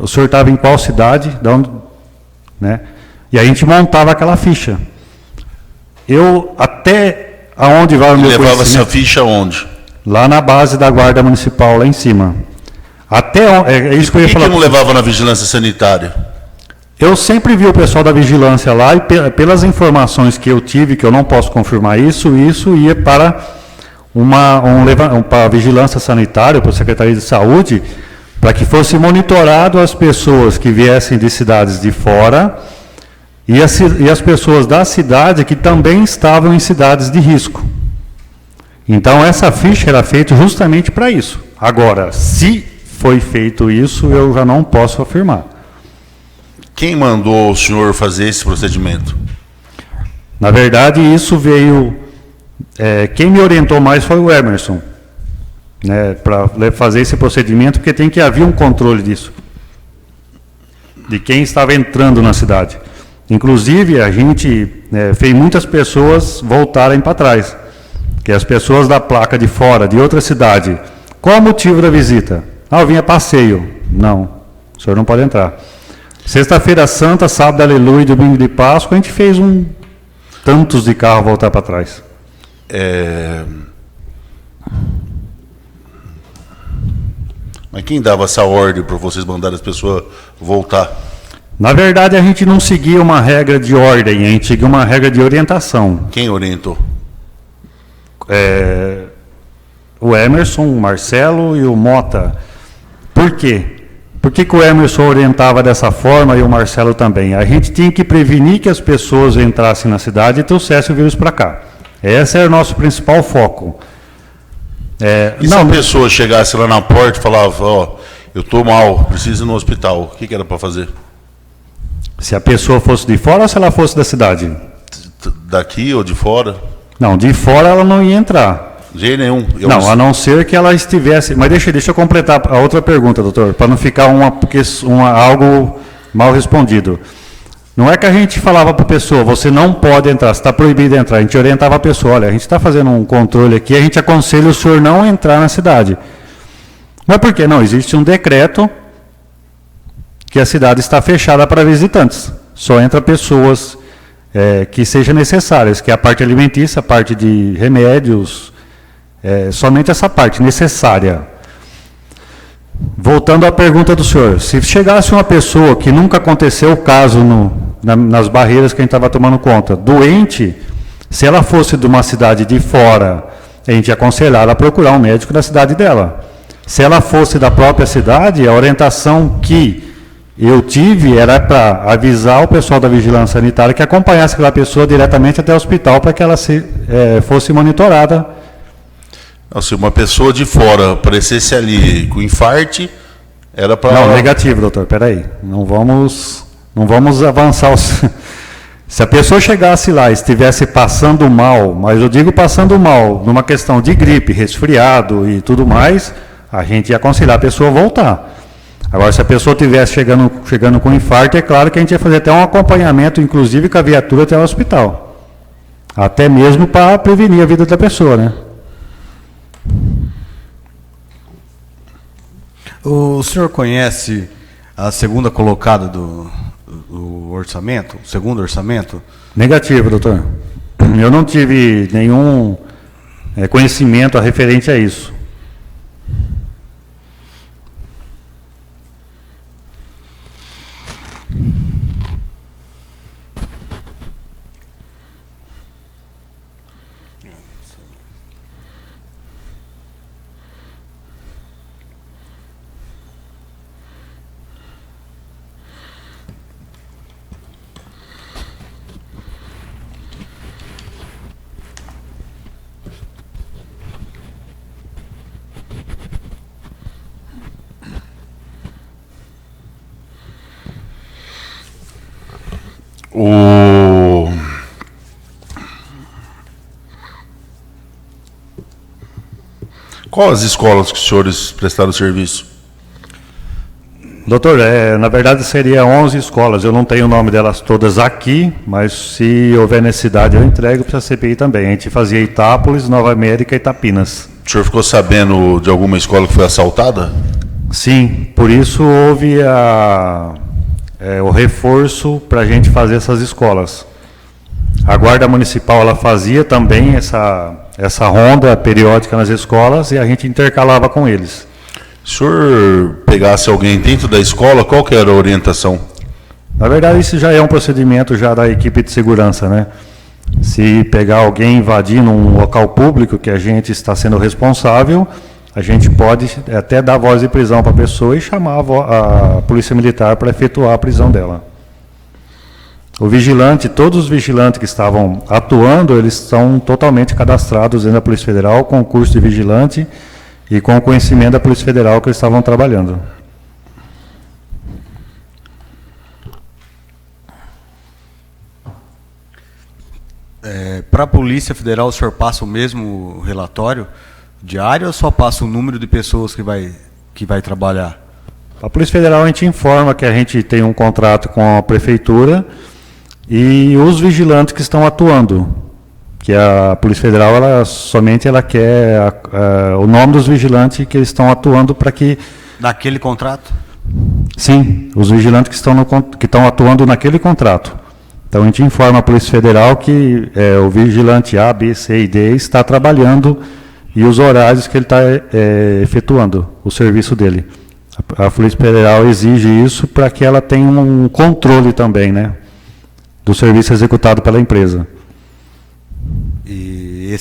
O senhor estava em qual cidade? De onde, né? E a gente montava aquela ficha. Até aonde vai o meu levava conhecimento? essa ficha onde? Lá na base da Guarda Municipal, lá em cima. É isso que eu ia falar. Por que não levava na vigilância sanitária? Eu sempre vi o pessoal da vigilância lá e pelas informações que eu tive, que eu não posso confirmar isso ia para para a vigilância sanitária, para a Secretaria de Saúde, para que fosse monitorado as pessoas que viessem de cidades de fora e as pessoas da cidade que também estavam em cidades de risco. Então essa ficha era feita justamente para isso. Agora, se foi feito isso, eu já não posso afirmar. Quem mandou o senhor fazer esse procedimento? Na verdade, isso veio... quem me orientou mais foi o Emerson, né, para fazer esse procedimento, porque tem que haver um controle disso, de quem estava entrando na cidade. Inclusive, a gente fez muitas pessoas voltarem para trás, que as pessoas da placa de fora, de outra cidade. Qual o motivo da visita? Eu vim a passeio. Não, o senhor não pode entrar. Sexta-feira Santa, sábado, aleluia e domingo de Páscoa, a gente fez tantos de carro voltar para trás. Mas quem dava essa ordem para vocês mandarem as pessoas voltar? Na verdade, a gente não seguia uma regra de ordem, a gente seguia uma regra de orientação. Quem orientou? O Emerson, o Marcelo e o Mota. Por quê? Por que o Emerson orientava dessa forma e o Marcelo também? A gente tinha que prevenir que as pessoas entrassem na cidade e trouxessem o vírus para cá. Esse era o nosso principal foco. E se a pessoa chegasse lá na porta e falava, eu estou mal, preciso ir no hospital, o que era para fazer? Se a pessoa fosse de fora ou se ela fosse da cidade? Daqui ou de fora? Não, de fora ela não ia entrar. De jeito nenhum. Não, a não ser que ela estivesse... Mas deixa eu completar a outra pergunta, doutor, para não ficar algo mal respondido. Não é que a gente falava para a pessoa, você não pode entrar, você está proibido de entrar. A gente orientava a pessoa, olha, a gente está fazendo um controle aqui, a gente aconselha o senhor não entrar na cidade. Mas por que não? Existe um decreto que a cidade está fechada para visitantes. Só entra pessoas que sejam necessárias, que é a parte alimentícia, a parte de remédios, somente essa parte necessária. Voltando à pergunta do senhor, se chegasse uma pessoa que nunca aconteceu o caso nas barreiras que a gente estava tomando conta, doente, se ela fosse de uma cidade de fora, a gente ia aconselhar ela a procurar um médico da cidade dela. Se ela fosse da própria cidade, a orientação que eu tive era para avisar o pessoal da vigilância sanitária que acompanhasse aquela pessoa diretamente até o hospital para que ela fosse monitorada. Se uma pessoa de fora aparecesse ali com infarte, era para... Não, negativo, doutor, peraí. Não vamos avançar. Se a pessoa chegasse lá e estivesse passando mal, mas eu digo passando mal, numa questão de gripe, resfriado e tudo mais, a gente ia aconselhar a pessoa a voltar. Agora, se a pessoa estivesse chegando com infarto, é claro que a gente ia fazer até um acompanhamento, inclusive com a viatura até o hospital. Até mesmo para prevenir a vida da pessoa, né? O senhor conhece a segunda colocada do orçamento, o segundo orçamento? Negativo, doutor. Eu não tive nenhum conhecimento referente a isso. Qual as escolas que os senhores prestaram serviço? Doutor, na verdade seria 11 escolas. Eu não tenho o nome delas todas aqui, mas se houver necessidade eu entrego para a CPI também. A gente fazia Itápolis, Nova América e Itapinas. O senhor ficou sabendo de alguma escola que foi assaltada? Sim, por isso houve o reforço para a gente fazer essas escolas. A Guarda Municipal ela fazia também essa ronda periódica nas escolas e a gente intercalava com eles. Se o senhor pegasse alguém dentro da escola, qual que era a orientação? Na verdade, isso já é um procedimento já da equipe de segurança, né? Se pegar alguém invadindo um local público que a gente está sendo responsável, a gente pode até dar voz de prisão para a pessoa e chamar a Polícia Militar para efetuar a prisão dela. O vigilante, todos os vigilantes que estavam atuando, eles estão totalmente cadastrados dentro da Polícia Federal, com o curso de vigilante e com o conhecimento da Polícia Federal que eles estavam trabalhando. Para a Polícia Federal, o senhor passa o mesmo relatório diário ou só passa o número de pessoas que vai trabalhar? A Polícia Federal a gente informa que a gente tem um contrato com a Prefeitura e os vigilantes que estão atuando, que a Polícia Federal ela quer o nome dos vigilantes que eles estão atuando para que... Naquele contrato? Sim, os vigilantes que estão atuando naquele contrato. Então a gente informa a Polícia Federal que o vigilante A, B, C e D está trabalhando e os horários que ele está efetuando o serviço dele. A Polícia Federal exige isso para que ela tenha um controle também, né, do serviço executado pela empresa. E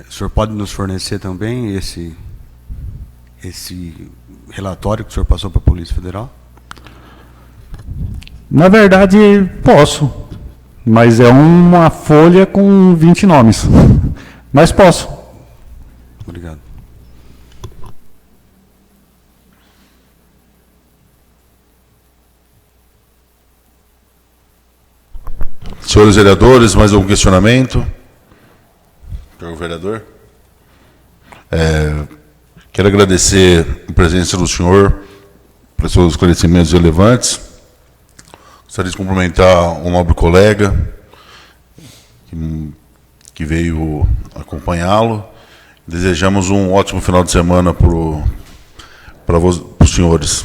o senhor pode nos fornecer também esse relatório que o senhor passou para a Polícia Federal? Na verdade, posso, mas é uma folha com 20 nomes. Mas posso. Obrigado. Senhores vereadores, mais algum questionamento? Senhor vereador? Quero agradecer a presença do senhor, por seus esclarecimentos relevantes. Gostaria de cumprimentar um nobre colega que veio acompanhá-lo. Desejamos um ótimo final de semana para os senhores.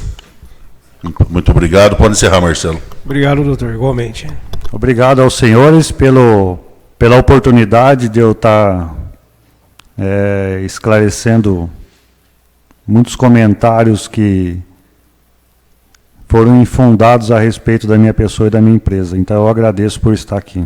Muito obrigado. Pode encerrar, Marcelo. Obrigado, doutor. Igualmente. Obrigado aos senhores pela oportunidade de eu estar esclarecendo muitos comentários que foram infundados a respeito da minha pessoa e da minha empresa. Então, eu agradeço por estar aqui.